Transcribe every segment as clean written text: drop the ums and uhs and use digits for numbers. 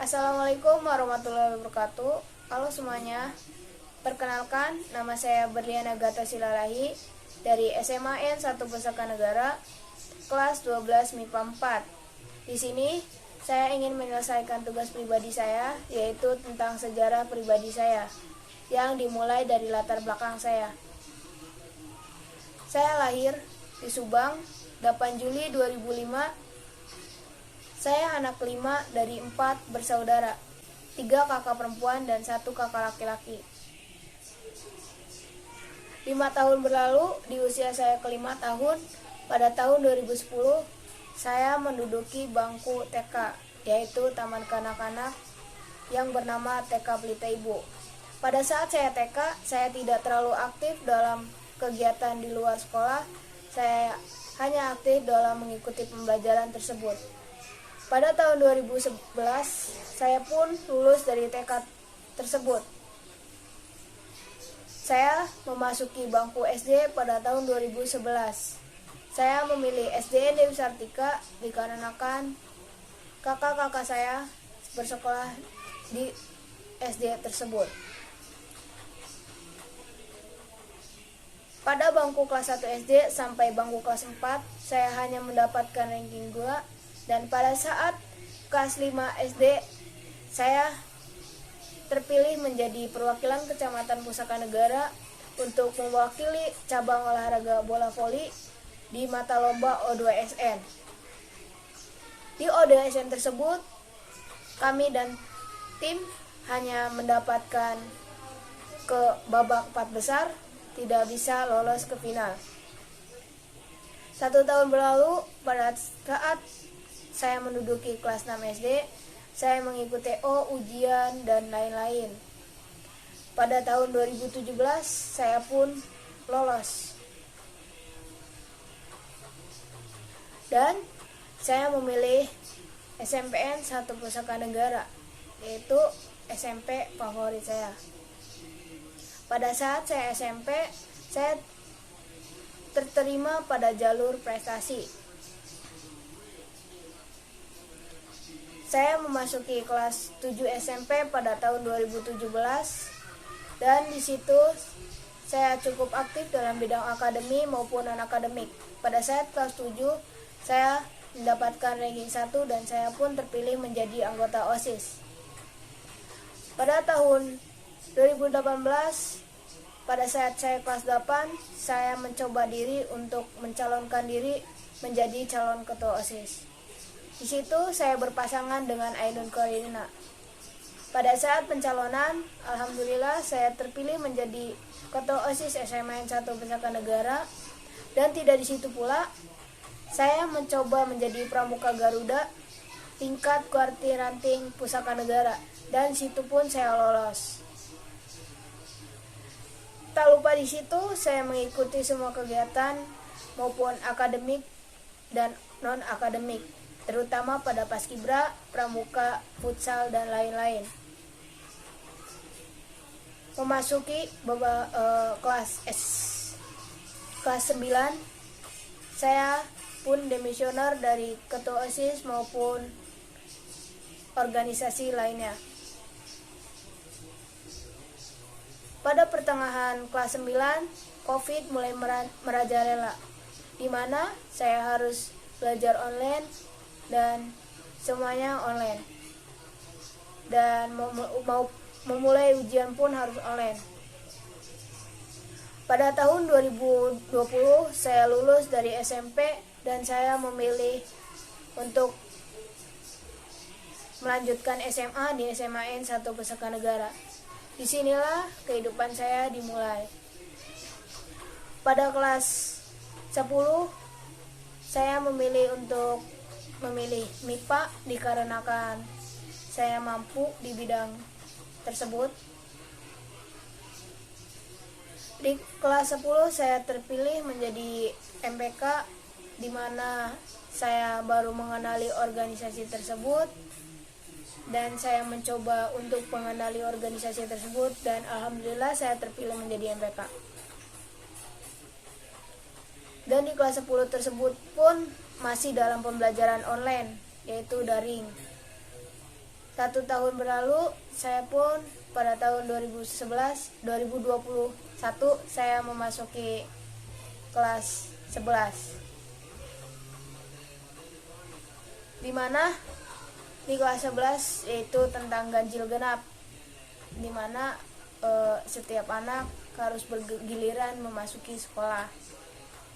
Assalamualaikum warahmatullahi wabarakatuh. Halo semuanya. Perkenalkan, nama saya Berliana Gata Silalahi dari SMA N1 Pusaka Negara, kelas 12 MIPA 4. Di sini saya ingin menyelesaikan tugas pribadi saya, yaitu tentang sejarah pribadi saya yang dimulai dari latar belakang saya. Saya lahir di Subang 8 Juli 2005. Saya anak kelima dari 4 bersaudara, 3 kakak perempuan dan 1 kakak laki-laki. 5 tahun berlalu, di usia saya ke-5 tahun, pada tahun 2010, saya menduduki bangku TK, yaitu Taman Kanak-Kanak yang bernama TK Pelita Ibu. Pada saat saya TK, saya tidak terlalu aktif dalam kegiatan di luar sekolah, saya hanya aktif dalam mengikuti pembelajaran tersebut. Pada tahun 2011, saya pun lulus dari TK tersebut. Saya memasuki bangku SD pada tahun 2011. Saya memilih SDN Dewi Sartika dikarenakan kakak-kakak saya bersekolah di SD tersebut. Pada bangku kelas 1 SD sampai bangku kelas 4, saya hanya mendapatkan ranking 2. Dan pada saat kelas 5 SD, saya terpilih menjadi perwakilan Kecamatan Pusaka Negara untuk mewakili cabang olahraga bola voli di mata lomba O2SN. Di O2SN tersebut, kami dan tim hanya mendapatkan ke babak 4 besar, tidak bisa lolos ke final. 1 tahun berlalu, pada saat saya menduduki kelas 6 SD, saya mengikuti ujian dan lain-lain. Pada tahun 2017, saya pun lolos. Dan saya memilih SMPN 1 Pusaka Negara, yaitu SMP favorit saya. Pada saat saya SMP, saya terterima pada jalur prestasi. Saya memasuki kelas 7 SMP pada tahun 2017 dan di situ saya cukup aktif dalam bidang akademi maupun non-akademik. Pada saat kelas 7 saya mendapatkan ranking 1 dan saya pun terpilih menjadi anggota OSIS. Pada tahun 2018, pada saat saya kelas 8, saya mencoba diri untuk mencalonkan diri menjadi calon ketua OSIS. Di situ saya berpasangan dengan Ainun Korina. Pada saat pencalonan, alhamdulillah saya terpilih menjadi ketua OSIS SMA N1 Pusaka Negara, dan tidak di situ pula, saya mencoba menjadi pramuka Garuda tingkat QWERTY ranting Pusaka Negara, dan di situ pun saya lolos. Tak lupa di situ saya mengikuti semua kegiatan maupun akademik dan non-akademik, terutama pada paskibra, pramuka, futsal, dan lain-lain. Memasuki kelas 9, saya pun demisioner dari ketua OSIS maupun organisasi lainnya. Pada pertengahan kelas 9, COVID mulai merajalela, di mana saya harus belajar online dan semuanya online, dan mau memulai ujian pun harus online. Pada tahun 2020 saya lulus dari SMP dan saya memilih untuk melanjutkan SMA di SMA N1 Pusaka Negara. Disinilah kehidupan saya dimulai. Pada kelas 10 saya memilih untuk memilih MIPA dikarenakan saya mampu di bidang tersebut. Di kelas 10 saya terpilih menjadi MPK, di mana saya baru mengenali organisasi tersebut dan saya mencoba untuk mengenali organisasi tersebut, dan alhamdulillah saya terpilih menjadi MPK. Dan di kelas 10 tersebut pun masih dalam pembelajaran online, yaitu daring. 1 tahun berlalu, saya pun pada tahun 2021 saya memasuki kelas 11. Di mana di kelas 11 yaitu tentang ganjil genap, di mana setiap anak harus bergiliran memasuki sekolah.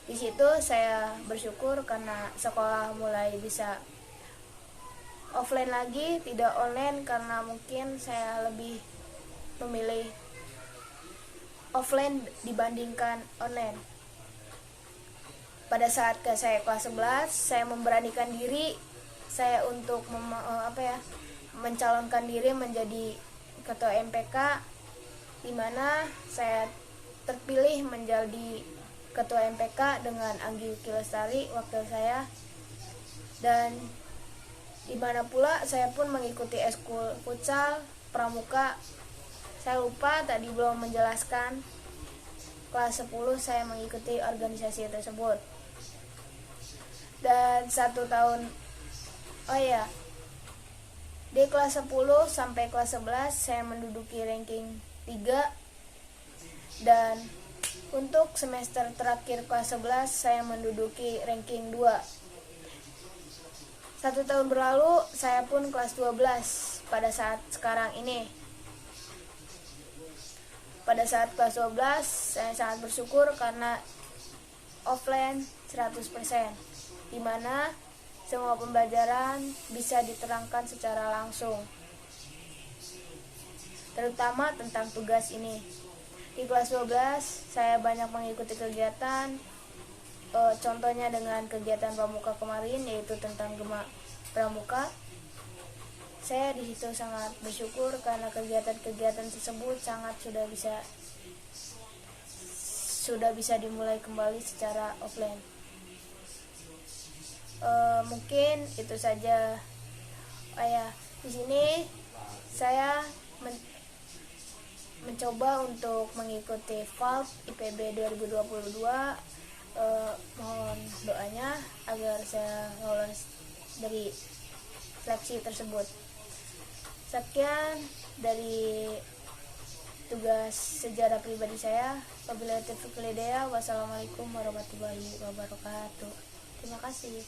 Di situ saya bersyukur karena sekolah mulai bisa offline lagi, tidak online, karena mungkin saya lebih memilih offline dibandingkan online. Pada saat saya kelas 11, saya memberanikan diri saya untuk mencalonkan diri menjadi ketua MPK, di mana saya terpilih menjadi ketua MPK dengan Anggi Yuki Lestari, wakil saya, dan di mana pula saya pun mengikuti eskul futsal pramuka. Saya lupa tadi belum menjelaskan, kelas 10 saya mengikuti organisasi tersebut. Dan 1 tahun di kelas 10 sampai kelas 11 saya menduduki ranking 3, dan untuk semester terakhir kelas 11 saya menduduki ranking 2. 1 tahun berlalu, saya pun kelas 12 pada saat sekarang ini. Pada saat kelas 12, saya sangat bersyukur karena offline 100%, di mana semua pembelajaran bisa diterangkan secara langsung, terutama tentang tugas ini. Di kelas 12, saya banyak mengikuti kegiatan, contohnya dengan kegiatan pramuka kemarin, yaitu tentang Gema Pramuka. Saya di situ sangat bersyukur karena kegiatan-kegiatan tersebut sudah bisa dimulai kembali secara offline. Mungkin itu saja. Di sini saya mencoba untuk mengikuti FALP IPB 2022. Mohon doanya agar saya lolos dari seleksi tersebut. Sekian dari tugas sejarah pribadi saya. Wabillahi taufiq wal hidayah. Wassalamualaikum warahmatullahi wabarakatuh. Terima kasih.